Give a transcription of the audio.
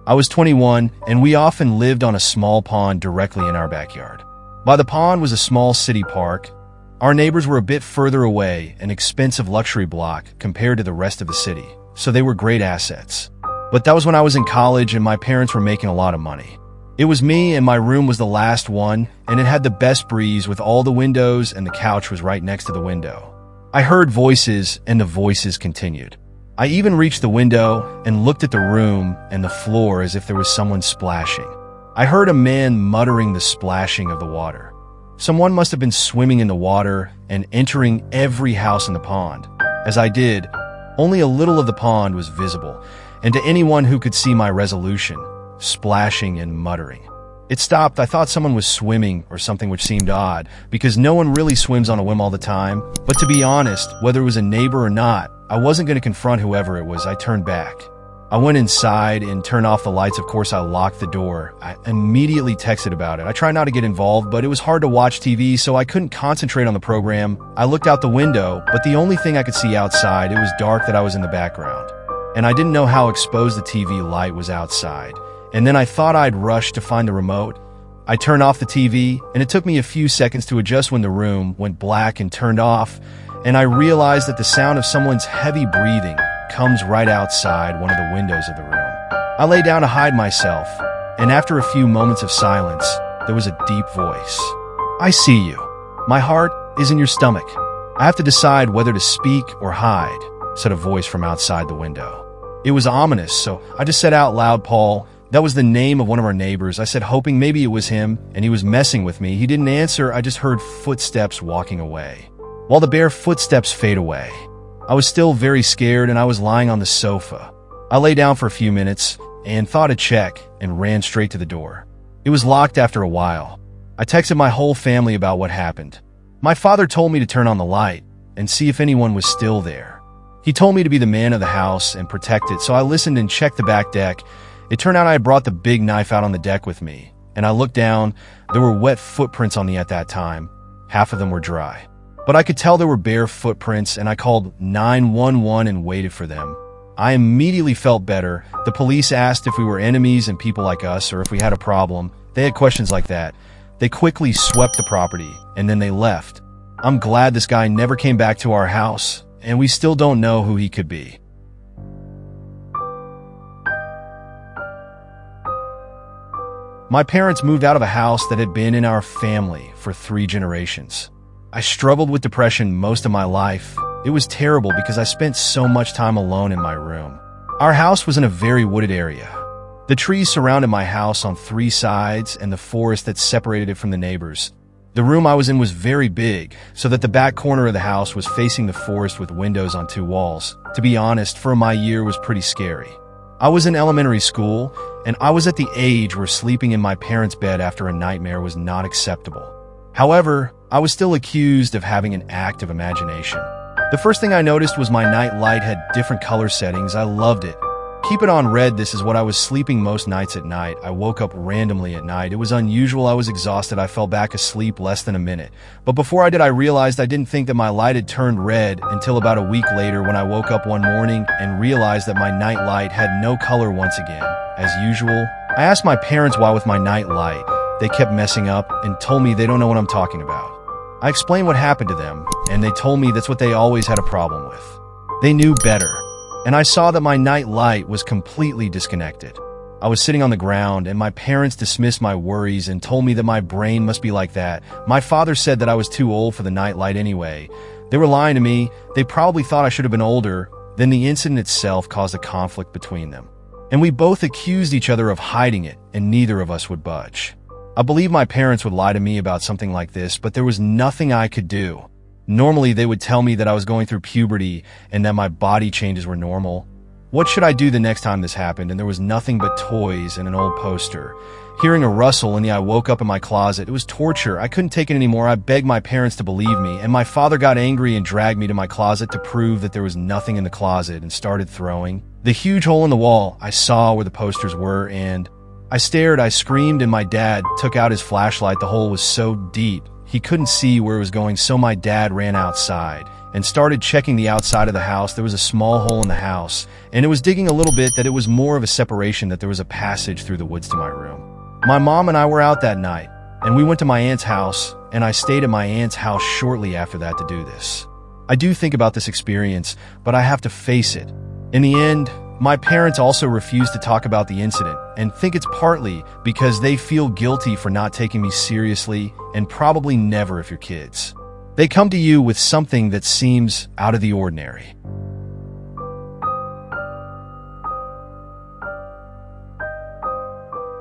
I was 21, and we often lived on a small pond directly in our backyard. By the pond was a small city park. Our neighbors were a bit further away, an expensive luxury block compared to the rest of the city, so they were great assets. But that was when I was in college and my parents were making a lot of money. It was me, and my room was the last one, and it had the best breeze with all the windows, and the couch was right next to the window. I heard voices, and the voices continued. I even reached the window and looked at the room and the floor as if there was someone splashing. I heard a man muttering the splashing of the water. Someone must have been swimming in the water and entering every house in the pond. As I did, only a little of the pond was visible, and to anyone who could see my resolution, splashing and muttering. It stopped. I thought someone was swimming or something, which seemed odd, because no one really swims on a whim all the time. But to be honest, whether it was a neighbor or not, I wasn't going to confront whoever it was. I turned back. I went inside and turned off the lights. Of course, I locked the door. I immediately texted about it. I tried not to get involved, but it was hard to watch TV, so I couldn't concentrate on the program. I looked out the window, but the only thing I could see outside, it was dark that I was in the background. And I didn't know how exposed the TV light was outside. And then I thought I'd rush to find the remote. I turned off the TV, and it took me a few seconds to adjust when the room went black and turned off, and I realized that the sound of someone's heavy breathing comes right outside one of the windows of the room. I lay down to hide myself, and after a few moments of silence, there was a deep voice. "I see you. My heart is in your stomach. I have to decide whether to speak or hide," said a voice from outside the window. It was ominous, so I just said out loud, "Paul." That was the name of one of our neighbors. I said, hoping maybe it was him, and he was messing with me. He didn't answer. I just heard footsteps walking away. While the bare footsteps fade away, I was still very scared, and I was lying on the sofa. I lay down for a few minutes and thought I'd check and ran straight to the door. It was locked after a while. I texted my whole family about what happened. My father told me to turn on the light and see if anyone was still there. He told me to be the man of the house and protect it, so I listened and checked the back deck. It turned out I had brought the big knife out on the deck with me, and I looked down. There were wet footprints on me at that time. Half of them were dry. But I could tell there were bare footprints, and I called 911 and waited for them. I immediately felt better. The police asked if we were enemies and people like us, or if we had a problem. They had questions like that. They quickly swept the property, and then they left. I'm glad this guy never came back to our house, and we still don't know who he could be. My parents moved out of a house that had been in our family for 3 generations. I struggled with depression most of my life. It was terrible because I spent so much time alone in my room. Our house was in a very wooded area. The trees surrounded my house on 3 sides and the forest that separated it from the neighbors. The room I was in was very big, so that the back corner of the house was facing the forest with windows on 2 walls. To be honest, for my year was pretty scary. I was in elementary school, and I was at the age where sleeping in my parents' bed after a nightmare was not acceptable. However, I was still accused of having an active imagination. The first thing I noticed was my night light had different color settings. I loved it. Keep it on red. This is what I was sleeping most nights at night. I woke up randomly at night. It was unusual. I was exhausted. I fell back asleep less than a minute. But before I did, I realized I didn't think that my light had turned red until about a week later, when I woke up one morning and realized that my night light had no color once again. As usual, I asked my parents why with my night light. They kept messing up and told me they don't know what I'm talking about. I explained what happened to them, and they told me that's what they always had a problem with. They knew better. And I saw that my night light was completely disconnected. I was sitting on the ground, and my parents dismissed my worries and told me that my brain must be like that. My father said that I was too old for the night light anyway. They were lying to me. They probably thought I should have been older. Then the incident itself caused a conflict between them. And we both accused each other of hiding it, and neither of us would budge. I believe my parents would lie to me about something like this, but there was nothing I could do. Normally, they would tell me that I was going through puberty and that my body changes were normal. What should I do the next time this happened? And there was nothing but toys and an old poster. Hearing a rustle in I woke up in my closet. It was torture. I couldn't take it anymore. I begged my parents to believe me, and my father got angry and dragged me to my closet to prove that there was nothing in the closet and started throwing. The huge hole in the wall, I saw where the posters were, and I stared, I screamed, and my dad took out his flashlight. The hole was so deep, he couldn't see where it was going, so my dad ran outside and started checking the outside of the house. There was a small hole in the house, and it was digging a little bit that it was more of a separation, that there was a passage through the woods to my room. My mom and I were out that night, and we went to my aunt's house, and I stayed at my aunt's house shortly after that to do this. I do think about this experience, but I have to face it. In the end, my parents also refuse to talk about the incident and think it's partly because they feel guilty for not taking me seriously, and probably never if you're kids. They come to you with something that seems out of the ordinary.